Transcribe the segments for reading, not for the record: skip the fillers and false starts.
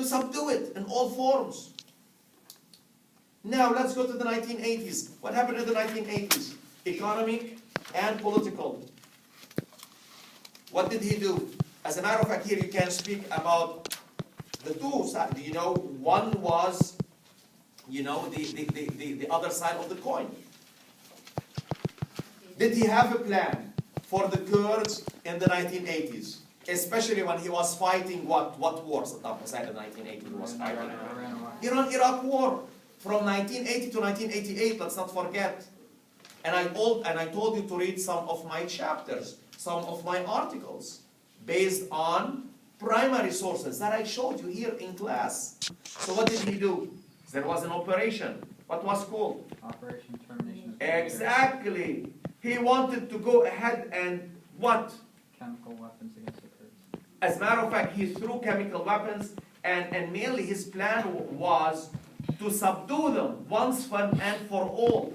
to subdue it in all forms. Now let's go to the 1980s. What happened in the 1980s? Economic and political. What did he do? As a matter of fact, here you can speak about the two sides. You know, one was, you know, the other side of the coin. Did he have a plan for the Kurds in the 1980s? Especially when he was fighting what war Saddam Hussein in the 1980s was fighting? Iran-Iraq war. From 1980 to 1988, let's not forget. And I told you to read some of my chapters, some of my articles, based on primary sources that I showed you here in class. So what did he do? There was an operation. What was called? Operation Termination. Exactly. He wanted to go ahead and what? Chemical weapons against the Kurds. As a matter of fact, he threw chemical weapons, and mainly his plan was to subdue them once and for all.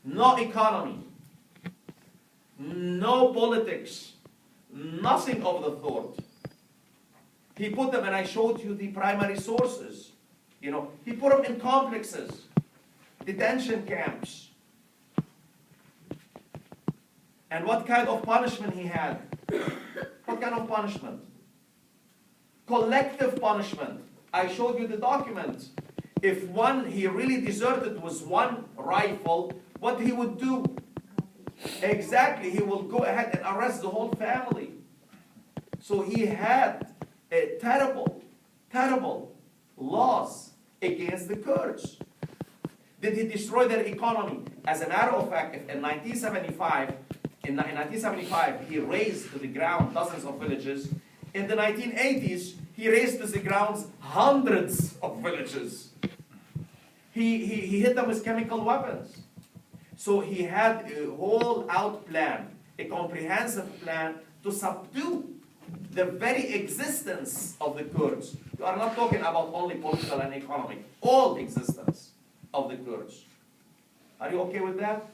No economy, no politics, nothing of the sort. He put them, and I showed you the primary sources. You know, he put them in complexes, detention camps. And what kind of punishment he had? What kind of punishment? Collective punishment. I showed you the document. If he really deserted with one rifle, what he would do? Exactly, he will go ahead and arrest the whole family. So he had a terrible, terrible laws against the Kurds. Did he destroy their economy? As a matter of fact, in 1975, he razed to the ground dozens of villages. In the 1980s, he razed to the ground hundreds of villages. He hit them with chemical weapons. So he had a whole-out plan, a comprehensive plan to subdue the very existence of the Kurds. You are not talking about only political and economic, all existence of the Kurds. Are you okay with that?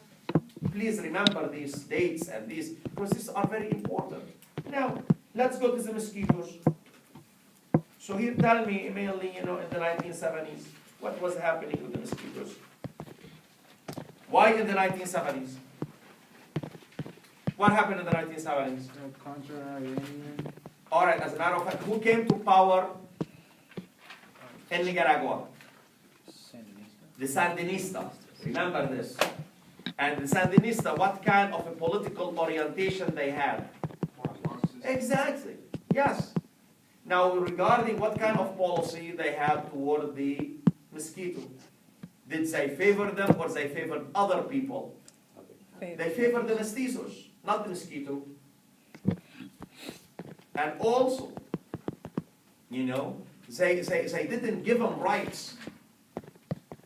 Please remember these dates and these, because these are very important. Now, let's go to the mosquitoes. So here, tell me, mainly, in the 1970s, what was happening with the mosquitoes? Why in the 1970s? What happened in the 1970s? Contra Iranian. All right, as a matter of fact, who came to power in Nicaragua? Sandinista. The Sandinistas. Remember this. And the Sandinista, what kind of a political orientation they had? Exactly. Yes. Now, regarding what kind of policy they had toward the mosquito, did they favor them or they favored other people? They favored the mestizos, not the mosquito. And also, they didn't give them rights.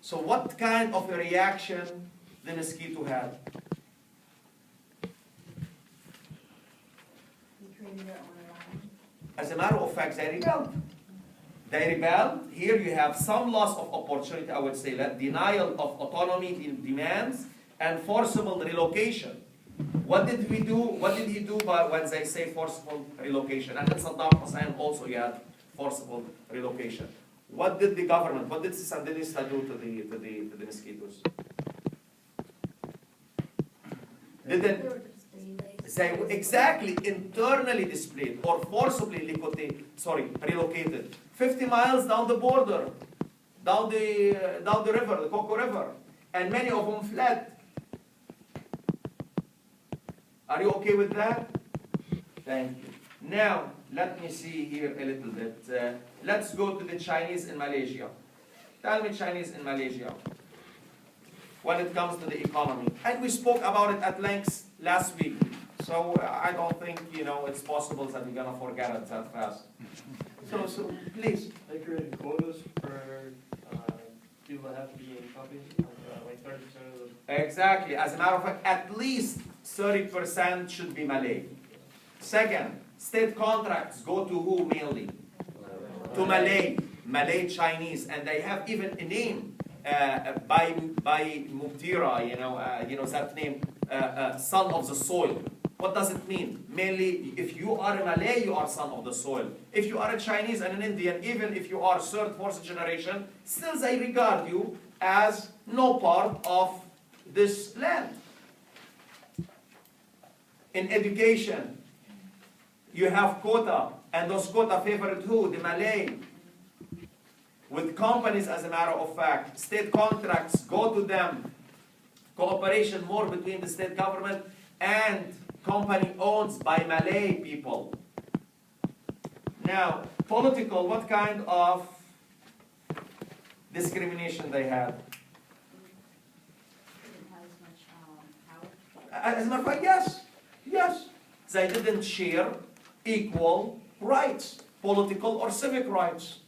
So what kind of a reaction the mosquito had? As a matter of fact, they rebelled. They rebelled. Here you have some loss of opportunity, I would say, that denial of autonomy demands, and forcible relocation. What did we do? What did he do when they say forcible relocation? And in Saddam Hussein also you had forcible relocation. What did the government, what did the Sandinista do to the mosquitoes? They were exactly internally displaced or forcibly relocated. 50 miles down the border, down the river, the Coco River, and many of them fled. Are you okay with that? Thank you. Now, let me see here a little bit. Let's go to the Chinese in Malaysia. Tell me Chinese in Malaysia when it comes to the economy. And we spoke about it at length last week. So I don't think, it's possible that we're going to forget it that fast. So please. They created quotas for people that have to be in companies, like 30% of the... Exactly. As a matter of fact, at least 30% should be Malay. Second, state contracts go to who mainly? To Malay Chinese, and they have even a name by Mubtira, that name, son of the soil. What does it mean? Mainly, if you are a Malay, you are son of the soil. If you are a Chinese and an Indian, even if you are third, fourth generation, still they regard you as no part of this land. In education, you have quota, and those quota favored who? The Malay. With companies, as a matter of fact, state contracts go to them. Cooperation more between the state government and company owned by Malay people. Now, political, what kind of discrimination they had? Didn't have as much power. As a matter of fact, yes. Yes. They didn't share equal rights, political or civic rights.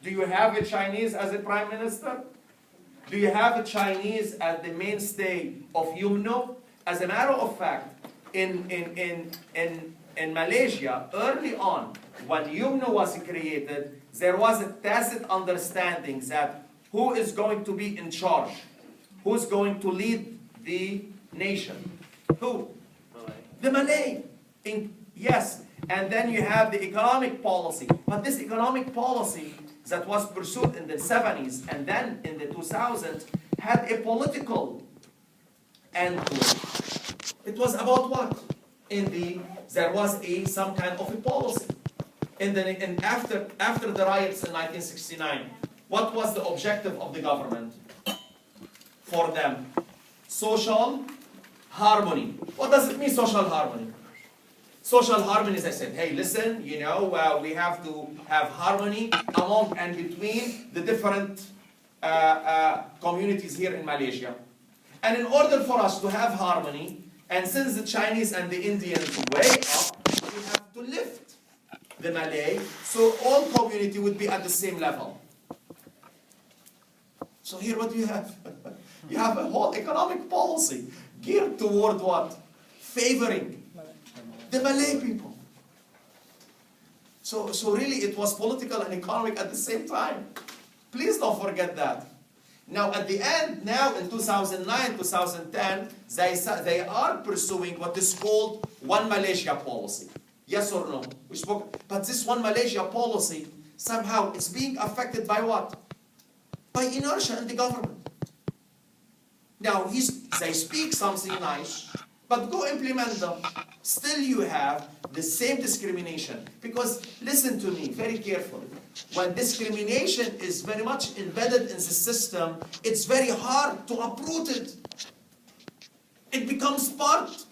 Do you have a Chinese as a prime minister? Do you have a Chinese as the mainstay of UMNO? As a matter of fact, in Malaysia, early on, when UMNO was created, there was a tacit understanding that who is going to be in charge? Who's going to lead the nation? Who? The Malay. Yes. And then you have the economic policy. But this economic policy that was pursued in the 70s and then in the 2000s had a political end to it. It was about what? There was some kind of a policy. After the riots in 1969, what was the objective of the government for them? Social harmony. What does it mean, social harmony? Social harmony is, I said, hey, listen, we have to have harmony among and between the different communities here in Malaysia. And in order for us to have harmony, and since the Chinese and the Indians way up, we have to lift the Malay, so all community would be at the same level. So here what do you have? You have a whole economic policy geared toward what? Favoring the Malay people. So really it was political and economic at the same time. Please don't forget that. Now at the end, now in 2009, 2010, they are pursuing what is called One Malaysia policy. Yes or no? We spoke, but this One Malaysia policy, somehow it's being affected by what? By inertia in the government. Now they speak something nice, but go implement them. Still you have the same discrimination. Because listen to me very carefully. When discrimination is very much embedded in the system, it's very hard to uproot it. It becomes part.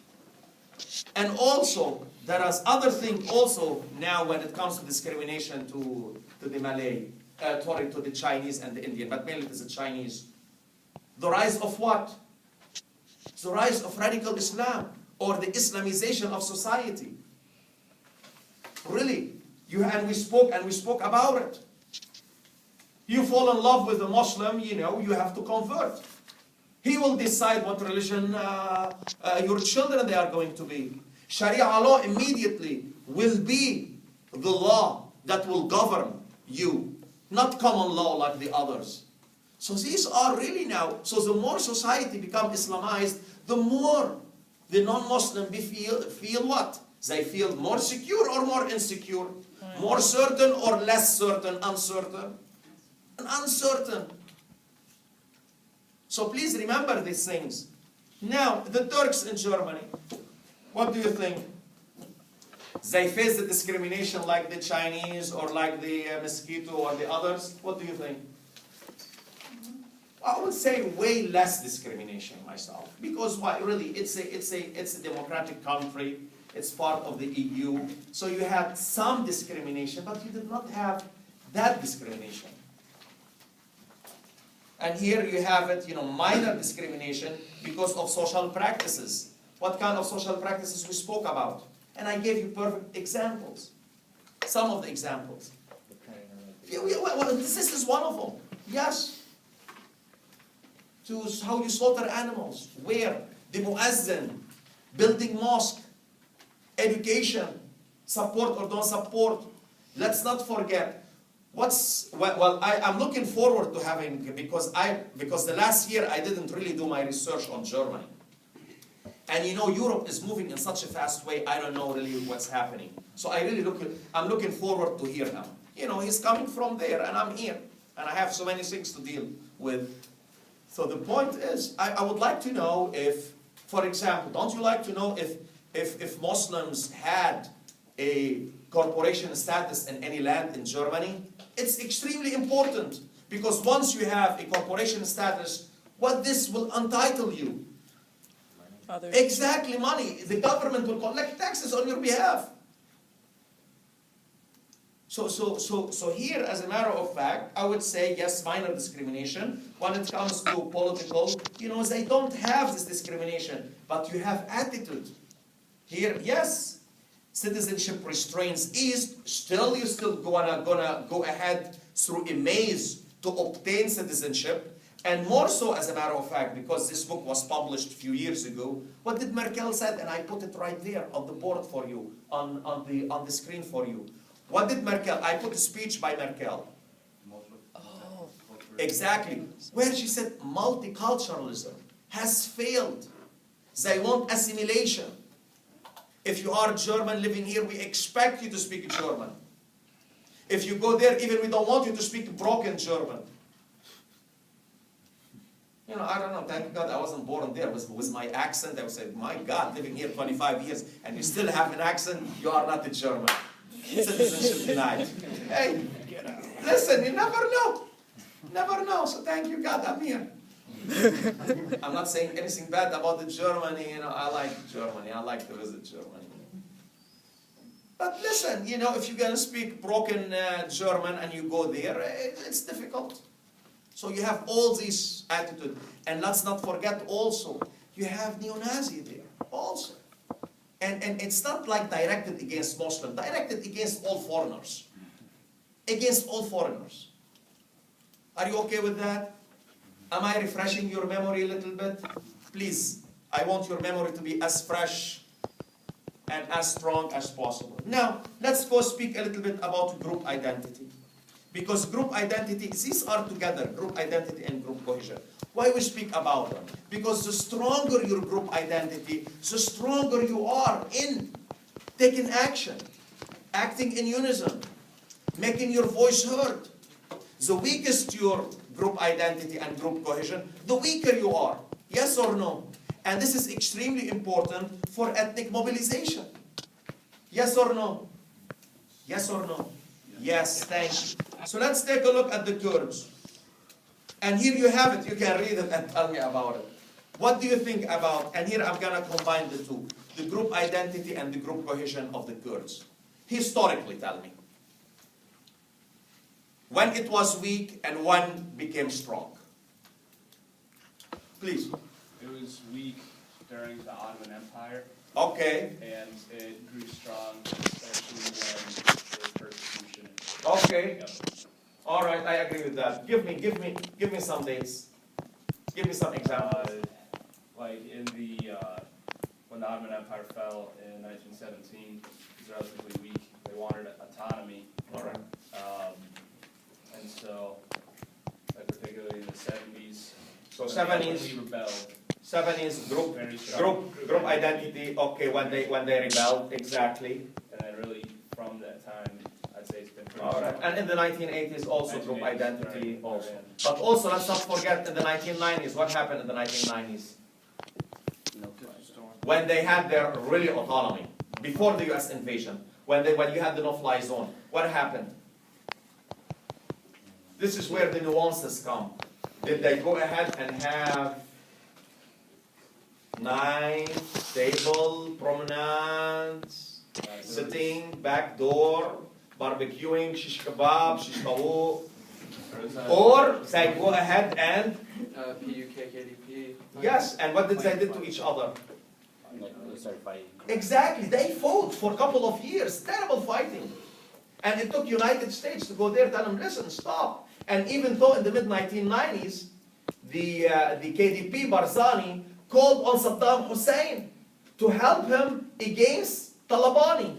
And also, there is other thing also now when it comes to discrimination to the Malay, to the Chinese and the Indian, but mainly to the Chinese. The rise of what? The rise of radical Islam, or the Islamization of society. Really, and we spoke about it. You fall in love with a Muslim, you have to convert. He will decide what religion your children they are going to be. Sharia law immediately will be the law that will govern you, not common law like the others. So these are really now, so the more society become Islamized, the more the non-Muslim feel what? They feel more secure or more insecure? More certain or less certain? Uncertain? And uncertain. So please remember these things. Now, the Turks in Germany, what do you think? They face the discrimination like the Chinese or like the mosquito or the others? What do you think? I would say way less discrimination myself, because why? Really, it's a democratic country. It's part of the EU, so you had some discrimination, but you did not have that discrimination. And here you have it, minor discrimination because of social practices. What kind of social practices we spoke about? And I gave you perfect examples. Some of the examples. This is one of them. Yes. To how you slaughter animals, where the muazzin, building mosque, education, support or don't support. Let's not forget. I'm looking forward to having, because the last year I didn't really do my research on Germany. And you know, Europe is moving in such a fast way, I don't know really what's happening. So I'm looking forward to hear him. You know, he's coming from there, and I'm here. And I have so many things to deal with. So the point is, I would like to know if, for example, don't you like to know if Muslims had a corporation status in any land in Germany? It's extremely important, because once you have a corporation status, what this will entitle you? Others. Exactly, money. The government will collect taxes on your behalf. So here, as a matter of fact, I would say yes, minor discrimination. When it comes to political, you know, they don't have this discrimination, but you have attitude. Here, yes, citizenship restraints eased. Still, you still gonna go ahead through a maze to obtain citizenship. And more so, as a matter of fact, because this book was published a few years ago, what did Merkel said? And I put it right there on the board for you, on the screen for you. What did Merkel? I put a speech by Merkel. Oh. Exactly. Where she said multiculturalism has failed. They want assimilation. If you are German living here, we expect you to speak German. If you go there, even we don't want you to speak broken German. You know, I don't know, thank God I wasn't born there. With my accent, I would say, my God, living here 25 years and you still have an accent, you are not a German. Citizenship denied. Hey, listen, you never know. Never know, so thank you God, I'm here. I'm not saying anything bad about the Germany, you know, I like Germany, I like to visit Germany. But listen, you know, if you're going to speak broken German and you go there, it's difficult. So you have all this attitude. And let's not forget also, you have neo-Nazi there also. And it's not like directed against Muslims, directed against all foreigners. Against all foreigners. Are you okay with that? Am I refreshing your memory a little bit? Please, I want your memory to be as fresh and as strong as possible. Now, let's go speak a little bit about group identity. Because group identity, these are together, group identity and group cohesion. Why we speak about them? Because the stronger your group identity, the stronger you are in taking action, acting in unison, making your voice heard. The weakest your group identity and group cohesion, the weaker you are. Yes or no? And this is extremely important for ethnic mobilization. Yes or no? Yes or no? Yes, thank you. So let's take a look at the Kurds. And here you have it. You can read it and tell me about it. What do you think about, and here I'm going to combine the two, the group identity and the group cohesion of the Kurds. Historically, tell me. When it was weak and when became strong. Please. It was weak during the Ottoman Empire, Okay. and it grew strong, especially when there was persecution. Okay. Yep. All right, I agree with that. Give me some dates. Give me some examples. Like in the when the Ottoman Empire fell in 1917, it was relatively weak. They wanted autonomy. All right. And so, like particularly in the 70s. So when 70s. we rebelled. 70s group Very strong. group identity. Okay, when they rebelled, exactly. And then really from that time, I'd say it's been pretty All right. strong. And in the 1980s also group 1980s, identity right. also. But also let's not forget in the 1990s, what happened in the 1990s? When they had their really autonomy, before the US invasion, when you had the no-fly zone, what happened? This is where the nuances come. Did they go ahead and have nice, table, promenades, sitting, back door, barbecuing, shish kebab, shish kawou, or they go ahead and, PUK, KDP. yes, and what did they do to each other? Like, they started fighting. Exactly, they fought for a couple of years, terrible fighting. And it took United States to go there, tell them, listen, stop. And even though in the mid-1990s, the KDP, Barzani, called on Saddam Hussein to help him against Talabani,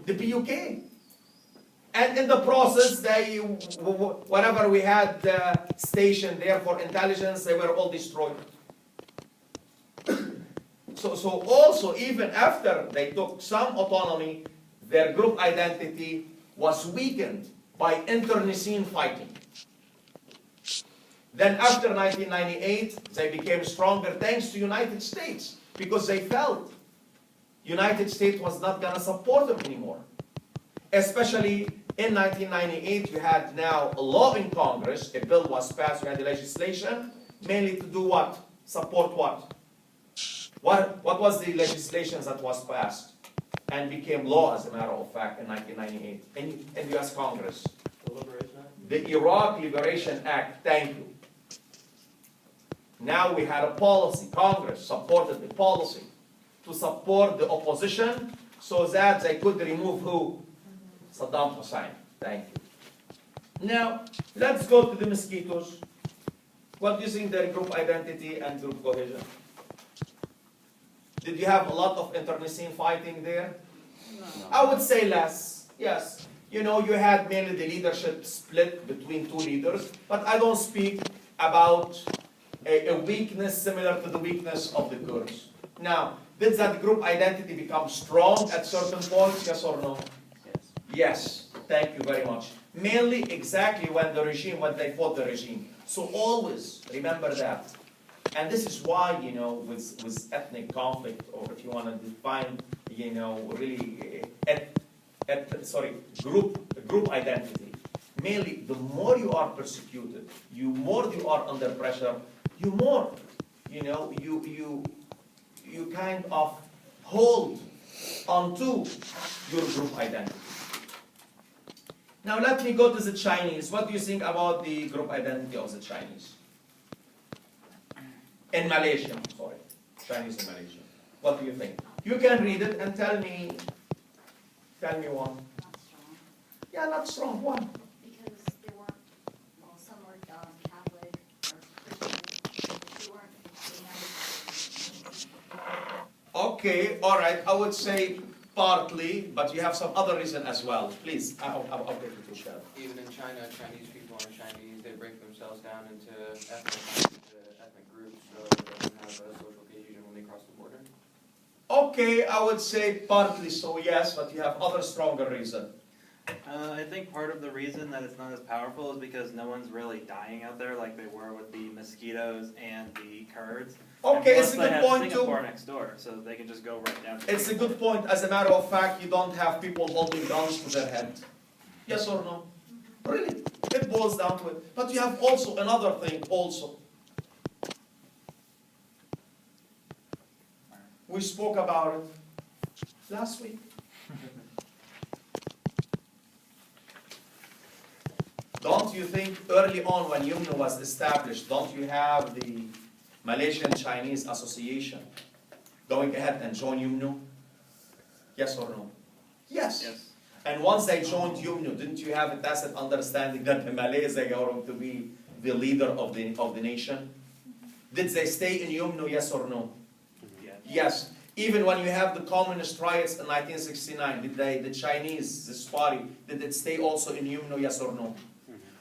the PUK. And in the process, they, whatever we had stationed there for intelligence, they were all destroyed. So also, even after they took some autonomy, their group identity was weakened by internecine fighting. Then after 1998, they became stronger thanks to United States, because they felt United States was not going to support them anymore. Especially in 1998, you had now a law in Congress, a bill was passed, you had the legislation, mainly to do what? Support what? What was the legislation that was passed and became law, as a matter of fact, in 1998 in US Congress? The Liberation Act? The Iraq Liberation Act, thank you. Now we had a policy, Congress supported the policy to support the opposition so that they could remove who? Saddam Hussein, thank you. Now, let's go to the mosquitoes. What do you think their group identity and group cohesion? Did you have a lot of internecine fighting there? No. I would say less, yes. You know, you had mainly the leadership split between two leaders, but I don't speak about a weakness similar to the weakness of the Kurds. Now, did that group identity become strong at certain points, yes or no? Yes. Yes, thank you very much. Mainly exactly when they fought the regime. So always remember that. And this is why, you know, with ethnic conflict, or if you want to define, you know, really, group identity. Mainly, the more you are persecuted, more you are under pressure, you more, you know, you kind of hold onto your group identity. Now let me go to the Chinese. What do you think about the group identity of the Chinese? In Malaysia, sorry. Chinese in Malaysia. What do you think? You can read it and tell me one. Not strong, Yeah, not strong one. because they weren't, well, some were Catholic or Christian, they weren't united. Okay, all right. I would say partly, but you have some other reason as well. Please, I'll take it to share. Even in China, Chinese people are Chinese, they break themselves down into ethnic groups, so they don't have a social cohesion when they cross the border. Okay, I would say partly so, yes, but you have other stronger reason. I think part of the reason that it's not as powerful is because no one's really dying out there like they were with the mosquitoes and the Kurds. Okay, And it's a plus good they have point too. Singapore next door, so they can just go right down. to It's a good point. As a matter of fact, you don't have people holding guns to their head. Yes or no? Really, it boils down to it. But you have also another thing also. We spoke about it last week. Don't you think early on when UMNO was established, don't you have the Malaysian Chinese Association going ahead and join UMNO? Yes or no? Yes. Yes. And once they joined UMNO, didn't you have a tacit understanding that the Malays are going to be the leader of the nation? Did they stay in UMNO, yes or no? Yeah. Yes. Even when you have the communist riots in 1969, did the Chinese, this party, did it stay also in UMNO, yes or no?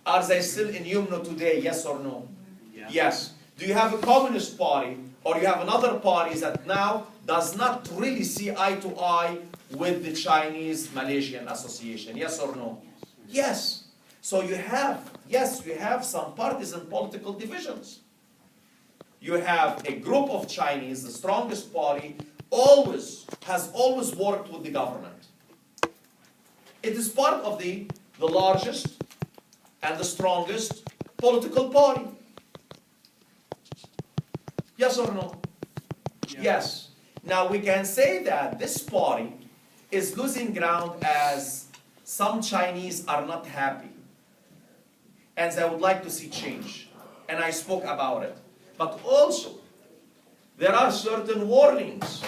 Are they still in UMNO today, yes or no? Yeah. Yes. Do you have a communist party, or you have another party that now does not really see eye to eye with the Chinese Malaysian Association, yes or no? Yes. So you have some partisan political divisions. You have a group of Chinese, the strongest party, has always worked with the government. It is part of the largest and the strongest political party. Yes or no? Yeah. Yes. Now we can say that this party is losing ground as some Chinese are not happy and they would like to see change. And I spoke about it. But also, there are certain warnings.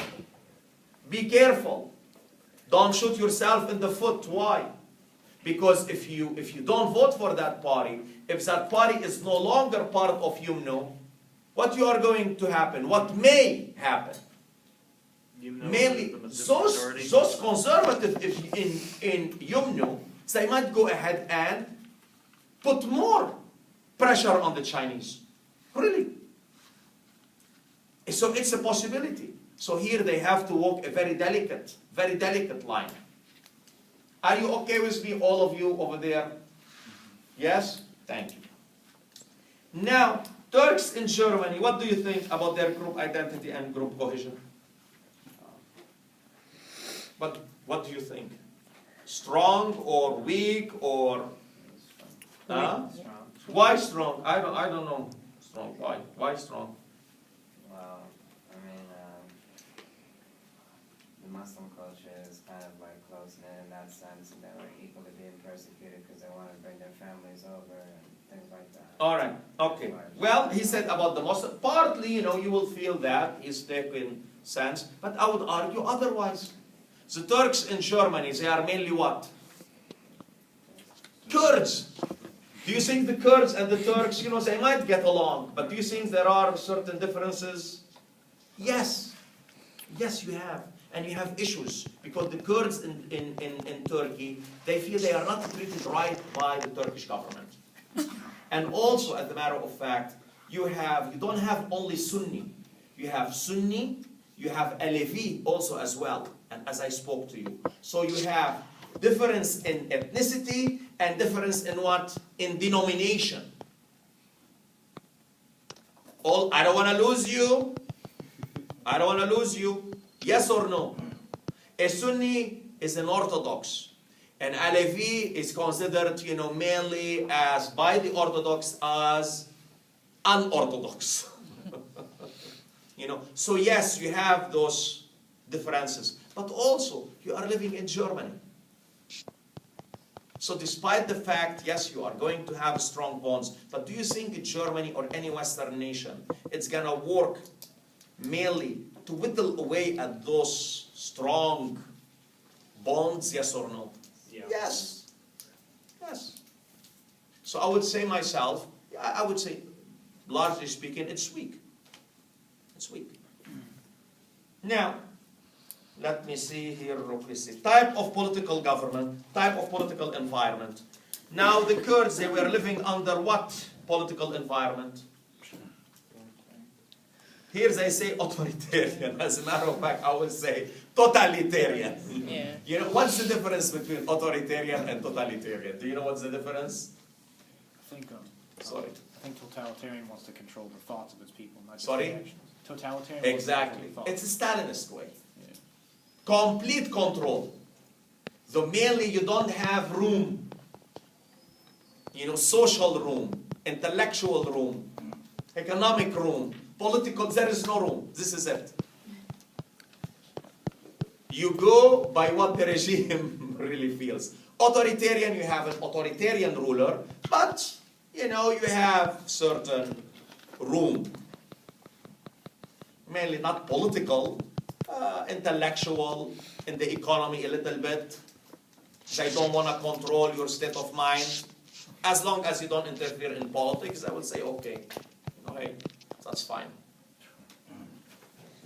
Be careful. Don't shoot yourself in the foot. Why? Because if you don't vote for that party, if that party is no longer part of UMNO, what you are going to happen? What may happen? Mainly, those conservatives in UMNO, they might go ahead and put more pressure on the Chinese. Really. So it's a possibility. So here they have to walk a very delicate line. Are you okay with me, all of you over there? Yes? Thank you. Now, Turks in Germany, what do you think about their group identity and group cohesion? What do you think? Strong or weak or? Huh? Why strong? I don't know. Strong. Why? Why strong? Well, I mean, the Muslim culture is kind of like close-knit in that sense, and they were equally being persecuted because they wanted to bring their families over and things like that. All right. Okay. Well, he said about the Muslim. Partly, you will feel that he's taking sense, but I would argue otherwise. The Turks in Germany, they are mainly what? Kurds. Do you think the Kurds and the Turks, they might get along, but do you think there are certain differences? Yes. Yes, you have. And you have issues, because the Kurds in Turkey, they feel they are not treated right by the Turkish government. And also, as a matter of fact, you don't have only Sunni. You have Sunni, you have Alevi also as well, and as I spoke to you. So you have difference in ethnicity and difference in what? In denomination. I don't want to lose you. I don't want to lose you. Yes or no? A Sunni is an Orthodox. An Alevi is considered, mainly as, by the Orthodox, as unorthodox. So yes, you have those differences. But also, you are living in Germany. So despite the fact, yes, you are going to have strong bonds, but do you think Germany or any Western nation, it's going to work mainly to whittle away at those strong bonds, yes or no? Yeah. Yes. Yes. So I would say myself, I would say, largely speaking, it's weak. It's weak. Now, let me see here. Type of political government, type of political environment. Now the Kurds, they were living under what political environment? Here they say authoritarian. As a matter of fact, I would say totalitarian. Yeah. What's the difference between authoritarian and totalitarian? Do you know what's the difference? I think, Sorry. I think totalitarian wants to control the thoughts of its people, not just Sorry? the actions. Totalitarian Exactly. wants to control the It's thoughts. a Stalinist way. Yeah. Complete control. So mainly you don't have room. Social room, intellectual room, economic room, political, there is no room. This is it. You go by what the regime really feels. Authoritarian, you have an authoritarian ruler, but you have certain room. Mainly not political, intellectual, in the economy a little bit. They don't want to control your state of mind. As long as you don't interfere in politics, I would say, okay, that's fine.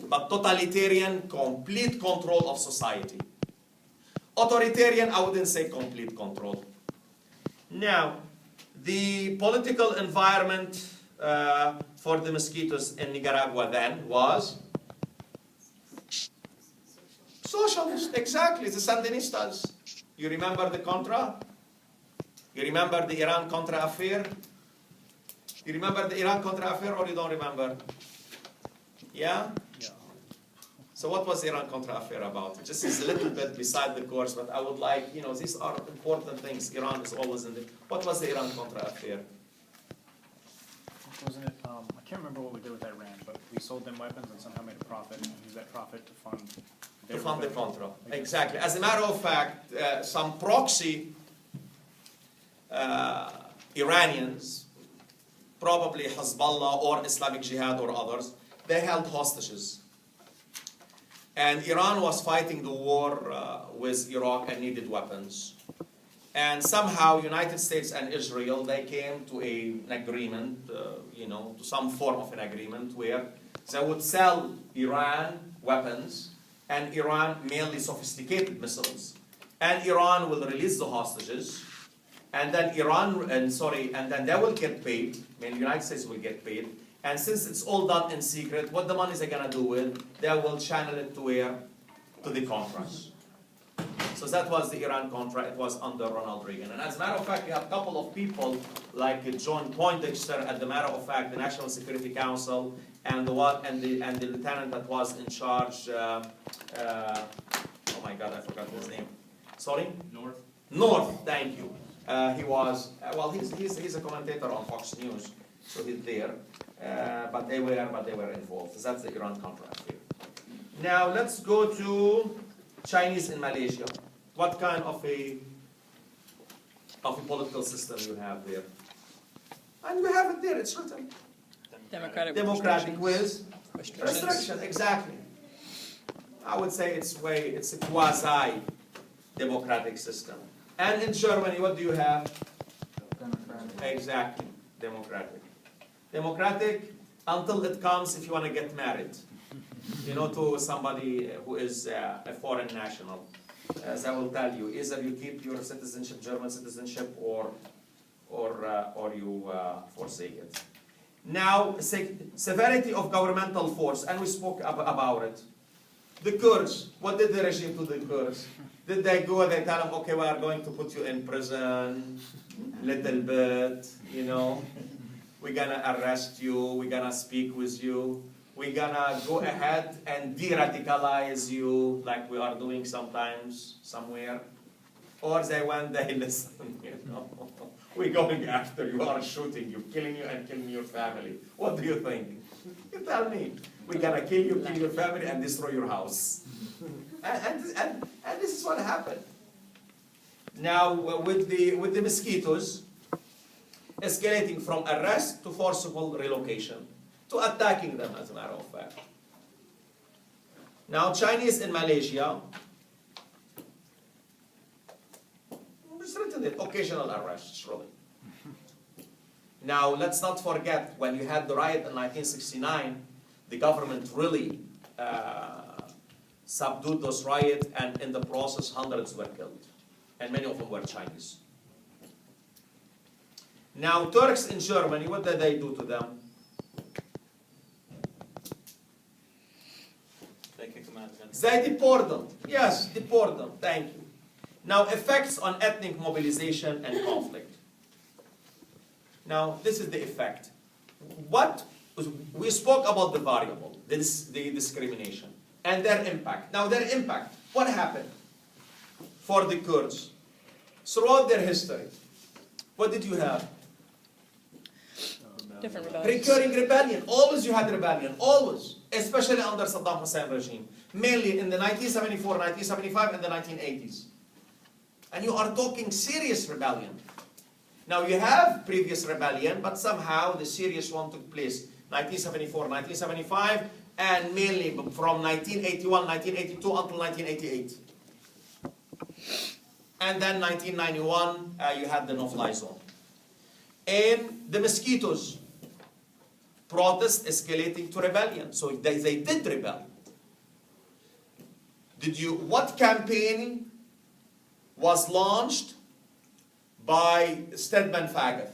But totalitarian, complete control of society. Authoritarian, I wouldn't say complete control. Now, the political environment for the mosquitoes in Nicaragua then was socialist, exactly, the Sandinistas. You remember the Contra? You remember the Iran-Contra affair? You remember the Iran-Contra affair or you don't remember? Yeah? Yeah. So what was the Iran-Contra affair about? Just is a little bit beside the course, but I would like, these are important things. Iran is always in the... What was the Iran-Contra affair? Wasn't it, I can't remember what we did with Iran, but we sold them weapons and somehow made a profit and used that profit to fund To fund the rebellion. Contra. Exactly. As a matter of fact, some proxy Iranians, probably Hezbollah or Islamic Jihad or others, they held hostages. And Iran was fighting the war with Iraq and needed weapons. And somehow United States and Israel, they came to an agreement, to some form of an agreement where they would sell Iran weapons and Iran mainly sophisticated missiles. And Iran will release the hostages. And then and then they will get paid. I mean, the United States will get paid. And since it's all done in secret, what the money they're gonna do with? They will channel it to where? To the Contras. So that was the Iran-Contra. It was under Ronald Reagan. And as a matter of fact, you have a couple of people like John Poindexter, as a matter of fact, the National Security Council, and the lieutenant that was in charge. Oh my God, I forgot his name. Sorry. North. Thank you. He was he's a commentator on Fox News, so he's there. But they were involved. So that's the Iran-Contra affair. Now let's go to Chinese in Malaysia. What kind of a political system you have there? And you have it there. It's written. Democratic with restriction. Exactly. I would say it's a quasi-democratic system. And in Germany, what do you have? Exactly. Democratic. Democratic until it comes if you want to get married. To somebody who is a foreign national. As I will tell you, either you keep your citizenship, German citizenship, or you forsake it. Now, severity of governmental force, and we spoke about it. The Kurds, what did the regime do to the Kurds? Did they go and they tell them, okay, we are going to put you in prison, little bit, we're gonna arrest you, we're gonna speak with you, we're gonna go ahead and de-radicalize you like we are doing sometimes, somewhere. Or they listen, we're going after you, are shooting you, killing you and killing your family. What do you think? You tell me. We're gonna kill you, kill your family, and destroy your house. And this is what happened. Now with the mosquitoes, escalating from arrest to forcible relocation, to attacking them, as a matter of fact. Now Chinese in Malaysia, it's written it, occasional arrests, really. Now let's not forget, when you had the riot in 1969, the government really subdued those riots, and in the process hundreds were killed, and many of them were Chinese. Now Turks in Germany, what did they do to them? They kick them out. They deport them. Yes, deport them. Thank you. Now, effects on ethnic mobilization and conflict. Now, this is the effect. We spoke about the variable, the discrimination, and their impact. Now, their impact, what happened for the Kurds? Throughout their history, what did you have? Different rebellions. Recurring rebellion. Always you had rebellion. Always. Especially under Saddam Hussein regime. Mainly in the 1974, 1975, and the 1980s. And you are talking serious rebellion. Now you have previous rebellion, but somehow the serious one took place 1974, 1975, and mainly from 1981, 1982 until 1988. And then 1991, you had the no-fly zone. And the mosquitoes, protest escalating to rebellion. So they did rebel. What campaign was launched by Stedman Faggot?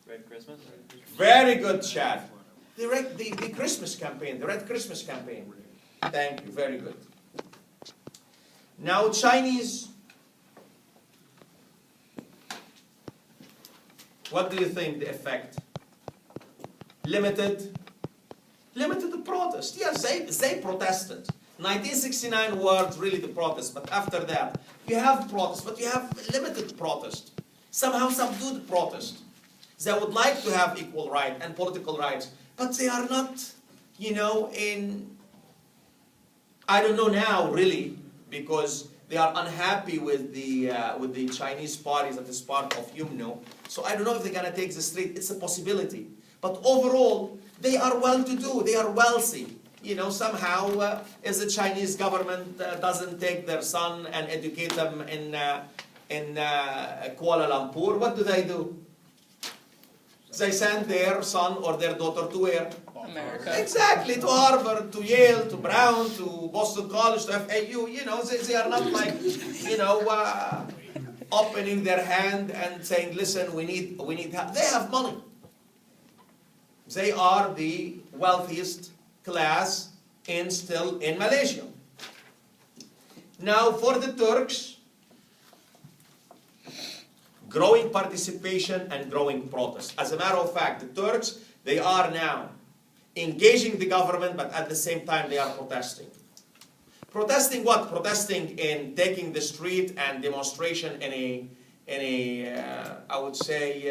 Red Christmas? Very good, Chad. The Christmas campaign, the Red Christmas campaign. Thank you, very good. Now Chinese, what do you think the effect? Limited the protest. Yes, they protested. 1969 was really the protest, but after that, you have protest, but you have limited protest. Somehow subdued protest. They would like to have equal rights and political rights, but they are not, I don't know now, really, because they are unhappy with the Chinese parties that is part of UMNO. So I don't know if they're going to take the street. It's a possibility. But overall, they are well-to-do. They are wealthy. Somehow, as the Chinese government doesn't take their son and educate them in Kuala Lumpur, what do? They send their son or their daughter to where? America. Exactly, to Harvard, to Yale, to Brown, to Boston College, to FAU. They are not like, opening their hand and saying, listen, we need help. They have money. They are the wealthiest class still in Malaysia. Now for the Turks, growing participation and growing protest. As a matter of fact, the Turks, they are now engaging the government, but at the same time they are protesting. Protesting what? Protesting in taking the street and demonstration in a I would say,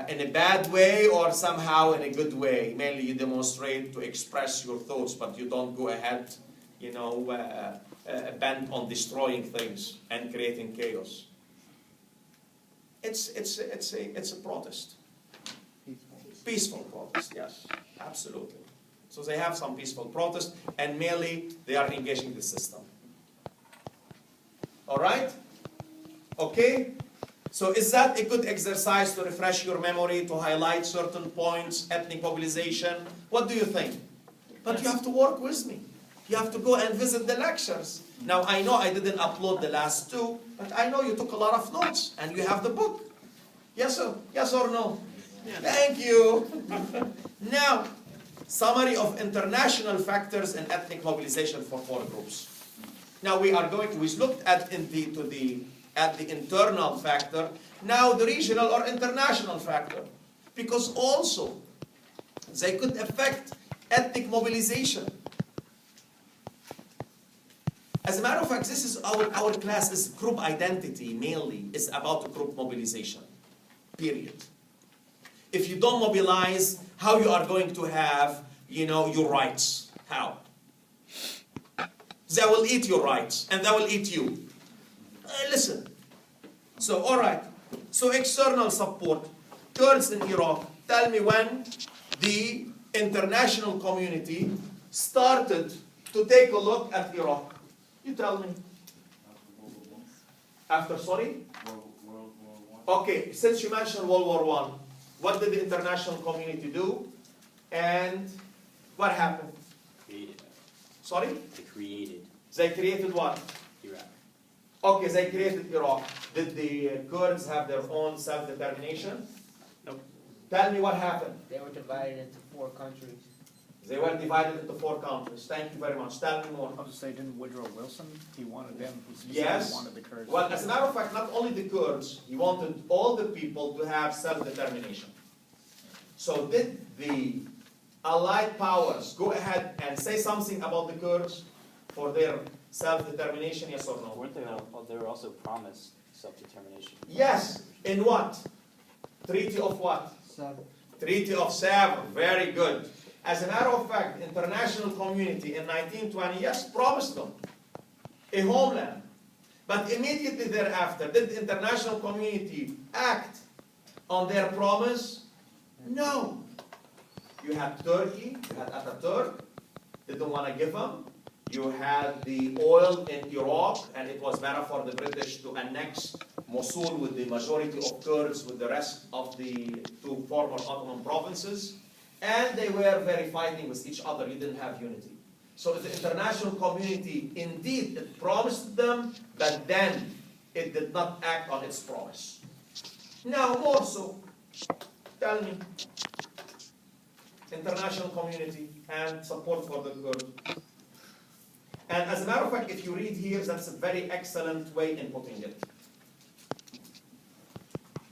in a bad way or somehow in a good way. Mainly you demonstrate to express your thoughts, but you don't go ahead, bent on destroying things and creating chaos. It's a protest. Peaceful protest, yes, absolutely. So they have some peaceful protest, and mainly they are engaging the system. All right? Okay? So is that a good exercise to refresh your memory, to highlight certain points, ethnic mobilization? What do you think? But you have to work with me. You have to go and visit the lectures. Now, I know I didn't upload the last two, but I know you took a lot of notes, and you have the book. Yes, sir? Yes or no? Yes. Thank you. Now, summary of international factors in ethnic mobilization for 4 groups. Now we looked at the internal factor, now the regional or international factor, because also they could affect ethnic mobilization. As a matter of fact, this is our class is group identity mainly, is about group mobilization, period. If you don't mobilize, how you are going to have, your rights? How? They will eat your rights, and they will eat you. Listen. So, all right. So, external support. Kurds in Iraq. Tell me when the international community started to take a look at Iraq. You tell me. After, sorry? World War I. Okay, since you mentioned World War I, what did the international community do? And what happened? Created. Sorry? They created They created what? Iraq. Okay, they created Iraq. Did the Kurds have their own self-determination? Nope. Tell me what happened. They were divided into 4 countries. They were divided into 4 countries. Thank you very much. Tell me more. I'll just say, didn't Woodrow Wilson, he wanted them, he Yes. wanted the Kurds. Well, as a matter of fact, not only the Kurds, he wanted all the people to have self-determination. So did the Allied powers go ahead and say something about the Kurds for their self-determination, yes or no? Weren't they were also promised self-determination? Yes. In what? Treaty of what? Treaty of Sevres. Very good. As a matter of fact, international community in 1920, yes, promised them a homeland. But immediately thereafter, did the international community act on their promise? No. You had Turkey, you had Ataturk, didn't want to give them. You had the oil in Iraq, and it was better for the British to annex Mosul with the majority of Kurds with the rest of the 2 former Ottoman provinces. And they were very fighting with each other. You didn't have unity. So the international community, indeed, it promised them, but then it did not act on its promise. Now, more so, tell me, international community and support for the Kurds. And as a matter of fact, if you read here, that's a very excellent way in putting it.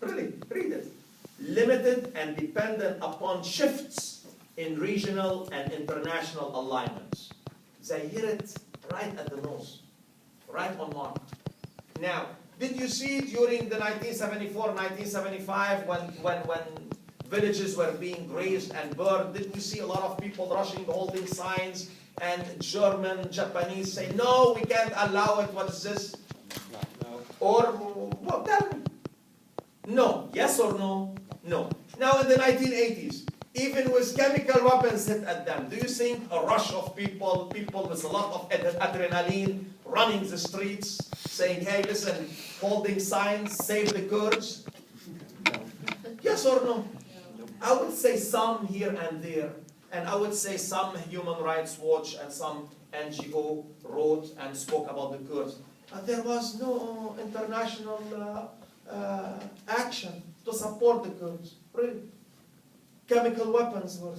Really, read it. Limited and dependent upon shifts in regional and international alignments. They hit it right at the nose, right on mark. Now, did you see during the 1974, 1975 when villages were being razed and burned, did we see a lot of people rushing, holding signs, and German, Japanese say, no, we can't allow it, what is this? No. Or, well, tell me. No. Yes or no? No. Now in the 1980s, even with chemical weapons hit at them, do you think a rush of people with a lot of adrenaline running the streets, saying, hey, listen, holding signs, save the Kurds? No. Yes or no? I would say some here and there, and I would say some Human Rights Watch and some NGO wrote and spoke about the Kurds. But there was no international action to support the Kurds. Really. chemical weapons were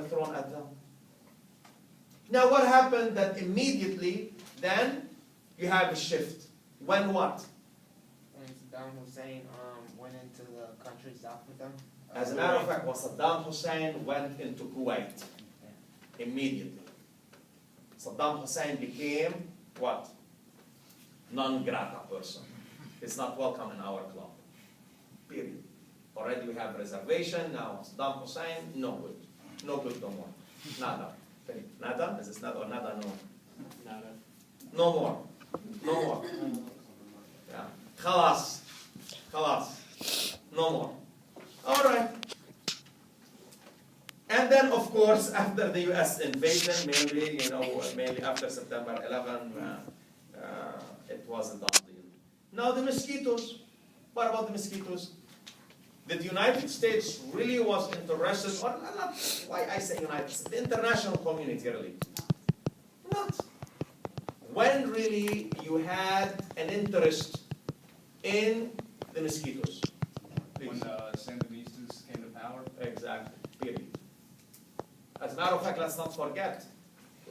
thrown at them. Now what happened that immediately then you have a shift. When what? When Saddam Hussein went into the country south with them. As a matter of fact, when Saddam Hussein went into Kuwait, immediately, Saddam Hussein became what? Non grata person. It's not welcome in our club. Period. Already we have reservation, now Saddam Hussein, no good. No good no more. Nada. Nada? Is this nada or nada? No. Nada. No more. No more. Yeah. Khalas. Khalas. No more. All right. And then, of course, after the U.S. invasion, mainly after September 11, it was a done deal. Now the mosquitoes. What about the mosquitoes? The United States really was interested, or not, why I say United States, the international community really. Not. When really you had an interest in the mosquitoes? Please. When the Sandinistas came to power. Exactly, period. As a matter of fact, let's not forget,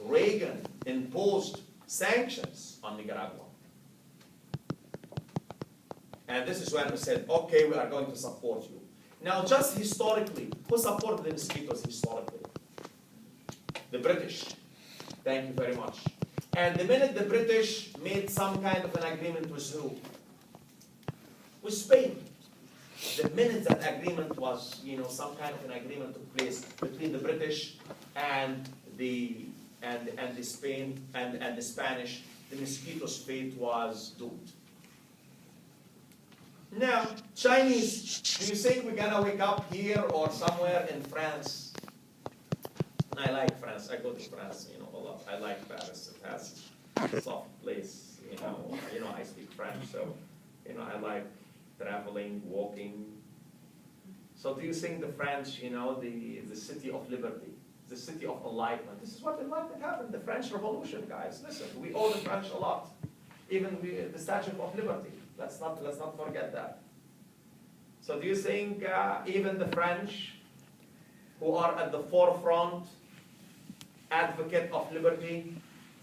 Reagan imposed sanctions on Nicaragua. And this is when we said, okay, we are going to support you. Now, just historically, who supported the mosquitoes historically? The British. Thank you very much. And the minute the British made some kind of an agreement with who? With Spain. The minute that agreement was, some kind of an agreement took place between the British and the Spain and the Spanish, the mosquito's fate was doomed. Now, Chinese, do you think we're gonna wake up here or somewhere in France? I like France. I go to France, a lot. I like Paris. It has a soft place. I speak French, so I like traveling, walking. So do you think the French, the city of liberty, the city of enlightenment, this is what enlightenment happened, the French Revolution, guys. Listen, we owe the French a lot. Even the Statue of Liberty. Let's not forget that. So do you think even the French, who are at the forefront, advocate of liberty,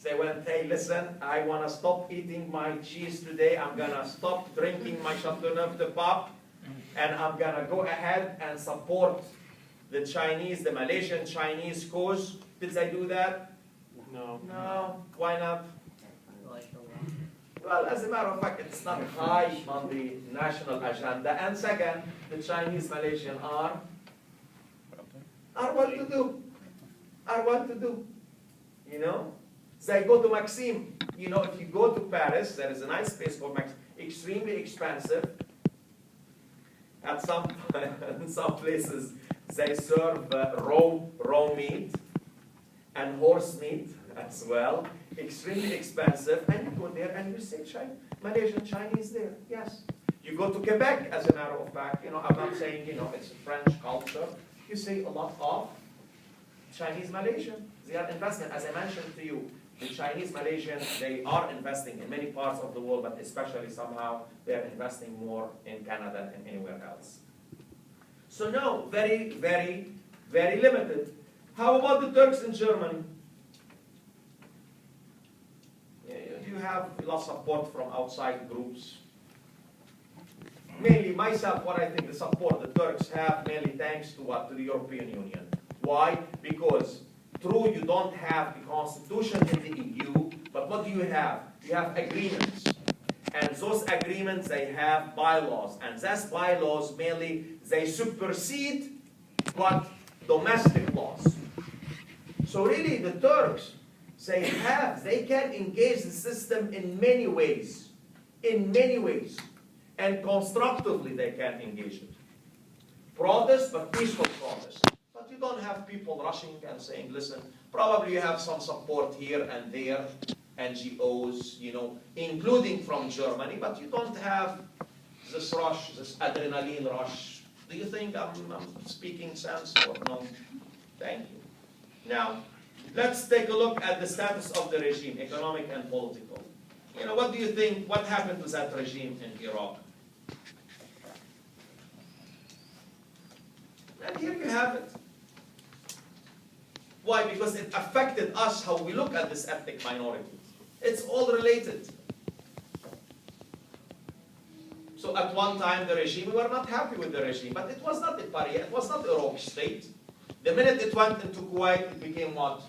they went, hey, listen, I want to stop eating my cheese today. I'm going to stop drinking my Chateauneuf de Pape, and I'm going to go ahead and support the Chinese, the Malaysian Chinese cause. Did they do that? No. No. Why not? Well, as a matter of fact, it's not high on the national agenda. And second, the Chinese Malaysian are well to do. Are well to do. They go to Maxim. If you go to Paris, there is a nice place called Maxim. Extremely expensive. At in some places, they serve raw meat and horse meat as well. Extremely expensive. And you go there and you say Malaysian Chinese there. Yes. You go to Quebec, as a matter of fact. I'm not saying, it's a French culture. You see a lot of Chinese Malaysian. They are investing, as I mentioned to you, the Chinese Malaysian, they are investing in many parts of the world, but especially somehow they are investing more in Canada than anywhere else. So no, very, very, very limited. How about the Turks in Germany? You have a lot of support from outside groups. Mainly myself, what I think the support the Turks have, mainly thanks to what? To the European Union. Why? Because true, you don't have the constitution in the EU, but what do you have? You have agreements. And those agreements, they have bylaws. And those bylaws, mainly, they supersede what? Domestic laws. So really, the Turks, they can engage the system in many ways. In many ways. And constructively, they can engage it. Protest, but peaceful protest. But you don't have people rushing and saying, listen, probably you have some support here and there, NGOs, including from Germany, but you don't have this rush, this adrenaline rush. Do you think I'm speaking sense or no? Thank you. Now, let's take a look at the status of the regime, economic and political. What do you think, what happened to that regime in Iraq? Because it affected us, how we look at this ethnic minority. It's all related. So at one time, the regime, we were not happy with the regime, but it was not the Paria, it was not a rogue state. The minute it went into Kuwait, it became what?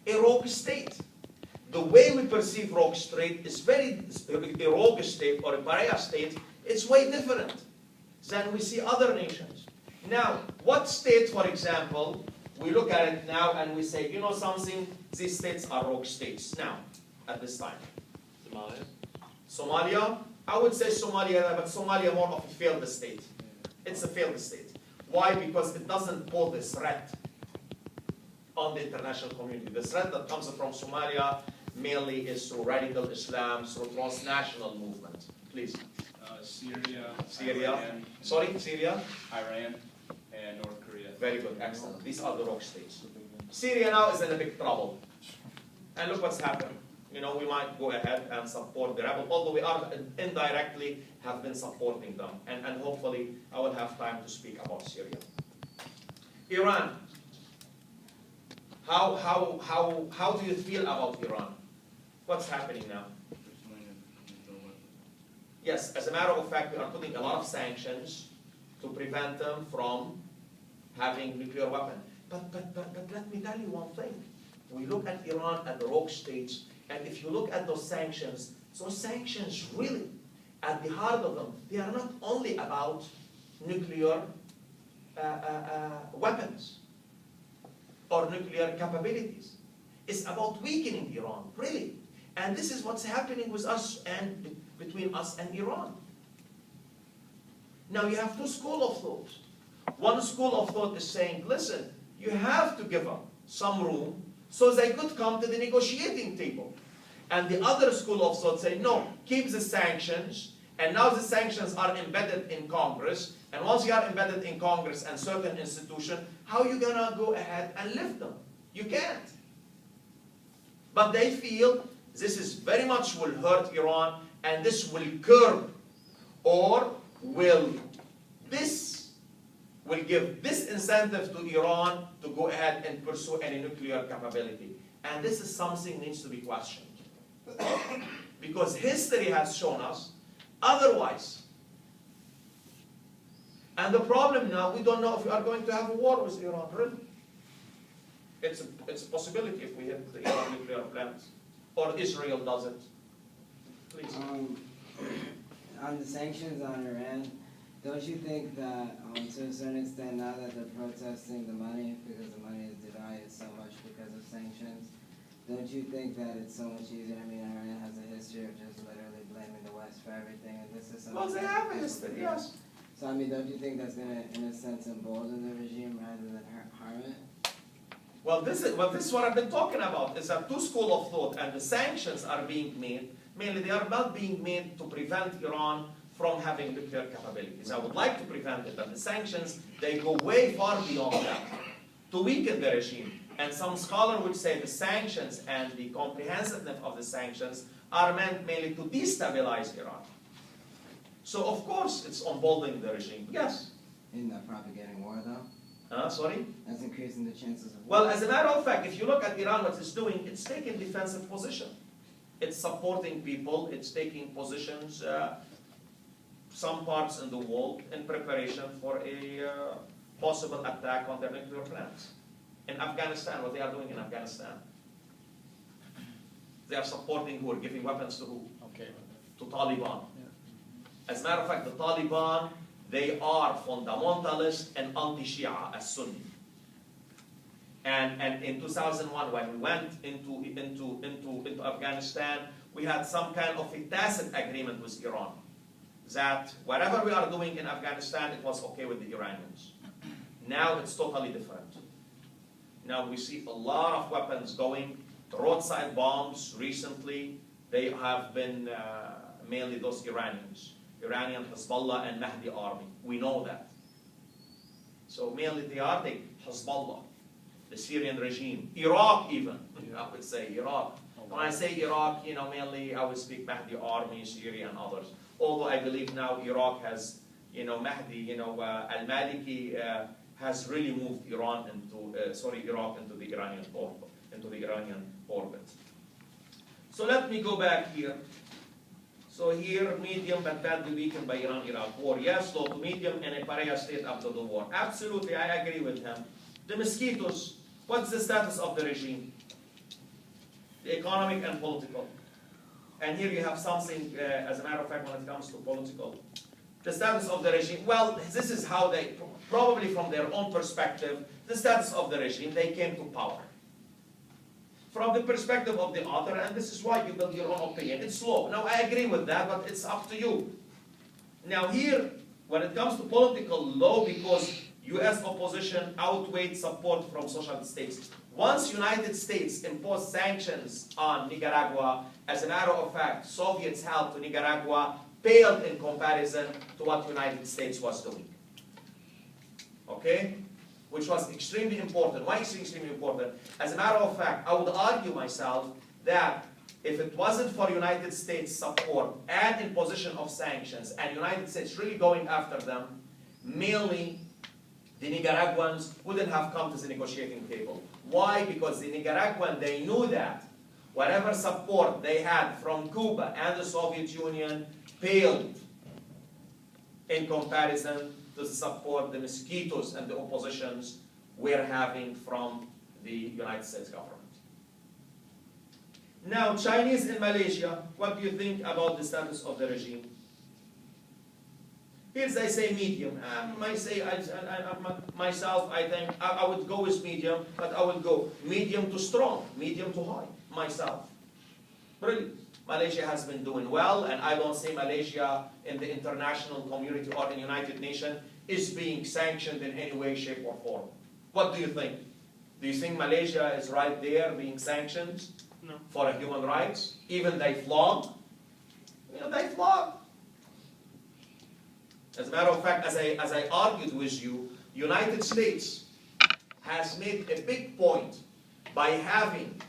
A rogue state. The way we perceive rogue state is a rogue state or a Paria state, it's way different than we see other nations. Now, what state, for example, we look at it now and we say, you know something, these states are rogue states now, at this time. Somalia? Somalia, I would say Somalia, but Somalia more of a failed state. It's a failed state. Why? Because it doesn't pose a threat on the international community. The threat that comes from Somalia mainly is through radical Islam, through transnational movement. Please. Syria. Iran, Syria? Iran, and North Korea. Very good, excellent. These are the rogue states. Syria now is in a big trouble. And look what's happened. You know, we might go ahead and support the rebel, although we are indirectly have been supporting them. And hopefully I will have time to speak about Syria. Iran. How do you feel about Iran? What's happening now? Yes, as a matter of fact, we are putting a lot of sanctions to prevent them from having nuclear weapon. But let me tell you one thing. We look at Iran at the rogue states, and if you look at those sanctions really, at the heart of them, they are not only about nuclear weapons or nuclear capabilities. It's about weakening Iran, really. And this is what's happening with us and between us and Iran. Now you have two schools of thought. One school of thought is saying, listen, you have to give them some room so they could come to the negotiating table. And the other school of thought say, no, keep the sanctions, and now the sanctions are embedded in Congress, and once you are embedded in Congress and certain institution, how are you gonna go ahead and lift them? You can't. But they feel this is very much will hurt Iran, and this will curb, or will give this incentive to Iran to go ahead and pursue any nuclear capability. And this is something needs to be questioned. Because history has shown us otherwise. And the problem now, we don't know if we are going to have a war with Iran, really. It's a possibility if we hit the Iran nuclear plants. Or Israel does it. Please. On the sanctions on Iran, don't you think that to a certain extent now that they're protesting the money, because the money is divided so much because of sanctions, don't you think that it's so much easier? I mean, Iran has a history of just literally blaming the West for everything, and this is something... Well, they have a history, yes. So, I mean, don't you think that's going to, in a sense, embolden the regime rather than harm it? Well, this is what I've been talking about, is that two schools of thought, and the sanctions are being made, mainly they are not being made to prevent Iran from having nuclear capabilities. I would like to prevent it, but the sanctions, they go way far beyond that, to weaken the regime. And some scholar would say the sanctions and the comprehensiveness of the sanctions are meant mainly to destabilize Iran. So of course it's emboldening the regime, yes. In the propagating war, though? Sorry? That's increasing the chances of war. Well, as a matter of fact, if you look at Iran, what it's doing, it's taking defensive position. It's supporting people, it's taking positions, some parts in the world, in preparation for a possible attack on their nuclear plants. In Afghanistan, what they are doing in Afghanistan. They are supporting who? Giving weapons to who? Okay. To Taliban. As a matter of fact, the Taliban, they are fundamentalist and anti-Shia as Sunni. And in 2001, when we went into Afghanistan, we had some kind of a tacit agreement with Iran that whatever we are doing in Afghanistan, it was okay with the Iranians. Now it's totally different. Now we see a lot of weapons going, roadside bombs recently, they have been mainly those Iranians. Iranian Hezbollah and Mahdi army. We know that. So mainly they are the Hezbollah, the Syrian regime, Iraq even, I would say Iraq. When I say Iraq, you know, mainly I would speak Mahdi army, Syria and others. Although I believe now Iraq has, you know, Mahdi, you know, al-Maliki has really moved Iraq into the Iranian orbit. So let me go back here. So here, medium but badly weakened by Iran-Iraq war. Yes, low to medium and a pariah state after the war. Absolutely, I agree with him. The mosquitoes, what's the status of the regime? The economic and political. And here you have something, as a matter of fact, when it comes to political. The status of the regime, well, this is how they, probably from their own perspective, the status of the regime, they came to power. From the perspective of the author, and this is why you build your own opinion, it's low. Now, I agree with that, but it's up to you. Now here, when it comes to political law, because U.S. opposition outweighed support from socialist states. Once United States imposed sanctions on Nicaragua, as a matter of fact, Soviets' help to Nicaragua paled in comparison to what United States was doing. Okay? Which was extremely important. Why is it extremely important? As a matter of fact, I would argue myself that if it wasn't for United States support and imposition of sanctions, and United States really going after them, mainly the Nicaraguans wouldn't have come to the negotiating table. Why? Because the Nicaraguan, they knew that whatever support they had from Cuba and the Soviet Union paled in comparison to the support the mosquitoes and the oppositions were having from the United States government. Now, Chinese in Malaysia, what do you think about the status of the regime? Here's I say medium. Myself, I think I would go with medium, but I would go medium to strong, medium to high, myself. Really. Malaysia has been doing well, and I don't see Malaysia in the international community or in the United Nations is being sanctioned in any way, shape, or form. What do you think? Do you think Malaysia is right there being sanctioned for human rights? Even they flog? You know, they flog. As a matter of fact, as I argued with you, United States has made a big point by having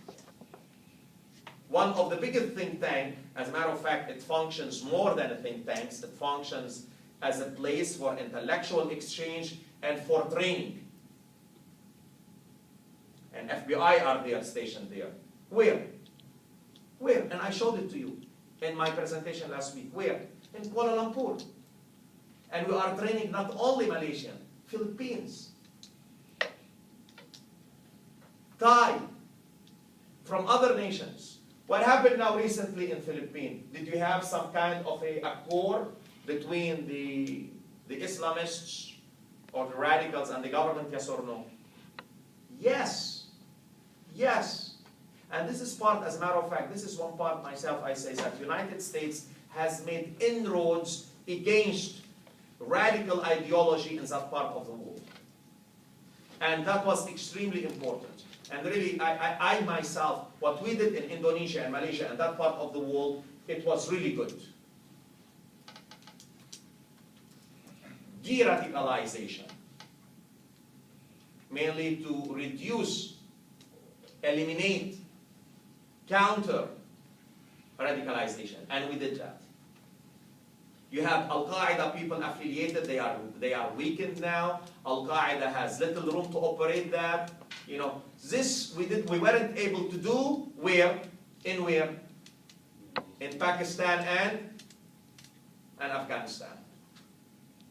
one of the biggest think tank. As a matter of fact, it functions more than a think tank. It functions as a place for intellectual exchange and for training. And FBI are there, stationed there. Where? Where? And I showed it to you in my presentation last week. Where? In Kuala Lumpur. And we are training not only Malaysian, Philippines, Thai, from other nations. What happened now recently in Philippines? Did you have some kind of a accord between the Islamists or the radicals and the government, yes or no? Yes. Yes. And this is part, as a matter of fact, this is one part myself I say that the United States has made inroads against radical ideology in that part of the world. And that was extremely important. And really, I myself, what we did in Indonesia and Malaysia and that part of the world, it was really good. De-radicalization, mainly to reduce, eliminate, counter radicalization, and we did that. You have Al-Qaeda people affiliated, they are weakened now. Al-Qaeda has little room to operate that. You know, this we weren't able to do where? In Pakistan and Afghanistan.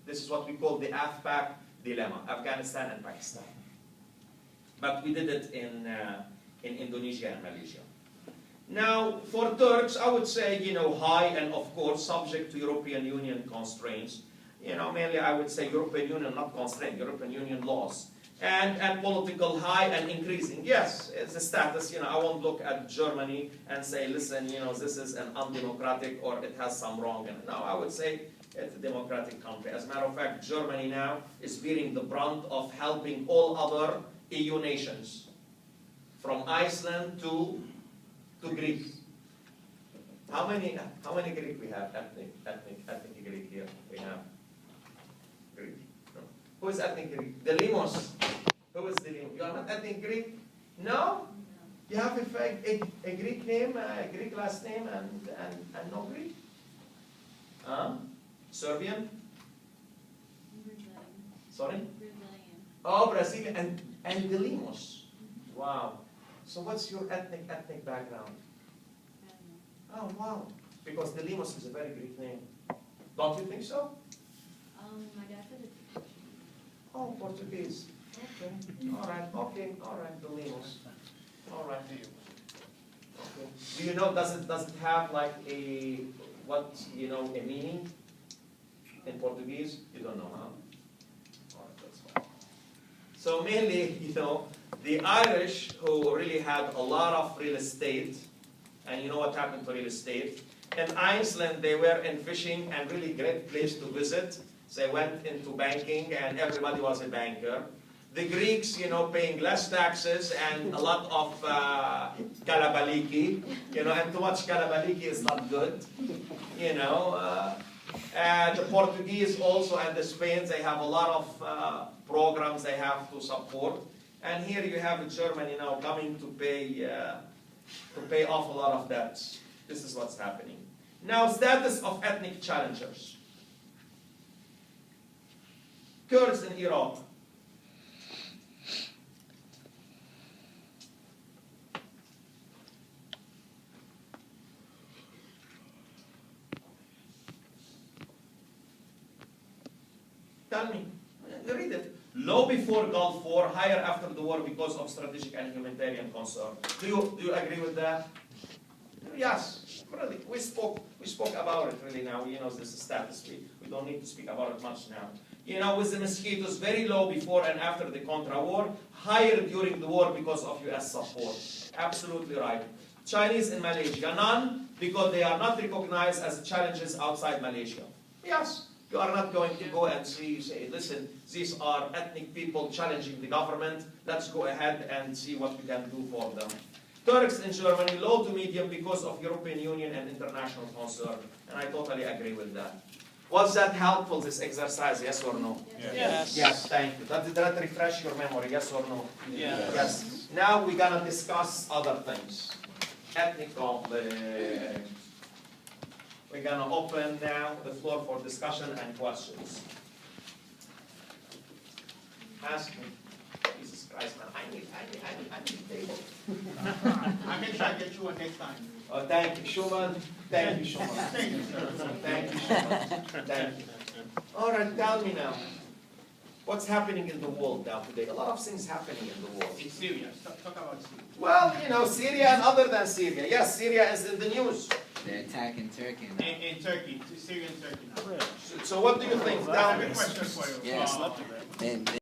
This is what we call the AFPAC dilemma, Afghanistan and Pakistan. But we did it in Indonesia and Malaysia. Now, for Turks, I would say, you know, high and of course subject to European Union constraints. You know, mainly I would say European Union, not constraint, European Union laws. And political high and increasing. Yes, it's a status, you know, I won't look at Germany and say, listen, you know, this is an undemocratic or it has some wrong in it. No, I would say it's a democratic country. As a matter of fact, Germany now is bearing the brunt of helping all other EU nations, from Iceland to Greece. How many Greek we have? Ethnic Greek here. We have Greek. No. Who is ethnic Greek? The Limos. Who is the Limos? You are not ethnic Greek? No? You have a Greek name, a Greek last name, and no Greek? Serbian? Brazilian. Sorry? Brazilian. Oh, Brazilian and the Limos. Wow. So what's your ethnic background? Oh, wow. Because the Limos is a very Greek name. Don't you think so? My dad said it's. Oh, Portuguese. Okay. All right, the Limos. All right. Okay. Do you know, does it have like a meaning in Portuguese? You don't know, huh? All right, that's fine. So mainly, the Irish who really had a lot of real estate, and you know what happened to real estate? In Iceland, they were in fishing and really great place to visit. They went into banking and everybody was a banker. The Greeks, paying less taxes and a lot of kalabaliki, and too much kalabaliki is not good, And the Portuguese also and the Spains, they have a lot of programs they have to support. And here you have Germany now coming to pay off a lot of debts. This is what's happening. Now, status of ethnic challengers. Kurds in Iraq. Tell me, read it. Low before Gulf War, higher after the war because of strategic and humanitarian concern. Do you agree with that? Yes, really. We spoke about it really now. This is status. We don't need to speak about it much now. With the mosquitoes, very low before and after the Contra War, higher during the war because of US support. Absolutely right. Chinese in Malaysia, none, because they are not recognized as challenges outside Malaysia. Yes. You are not going to go and say, listen, these are ethnic people challenging the government. Let's go ahead and see what we can do for them. Turks in Germany, low to medium because of European Union and international concern. And I totally agree with that. Was that helpful, this exercise, yes or no? Yes. Yes, thank you. Did that refresh your memory, yes or no? Yes. Yes. Now we're going to discuss other things. Ethnic conflict. We're going to open now the floor for discussion and questions. Ask me. Jesus Christ, man. I need a table. I make sure I get you one next time. Oh, thank you, Schumann. Thank you, Schumann. Thank you, sir. Thank you, Schumann. Thank you. All right, tell me now. What's happening in the world now today? A lot of things happening in the world. In Syria. Talk about Syria. Well, Syria and other than Syria. Yes, Syria is in the news. They're attacking Turkey now. In Turkey, Syria and Turkey now. So what do you think? I have a question for you. Yes. Left of it. They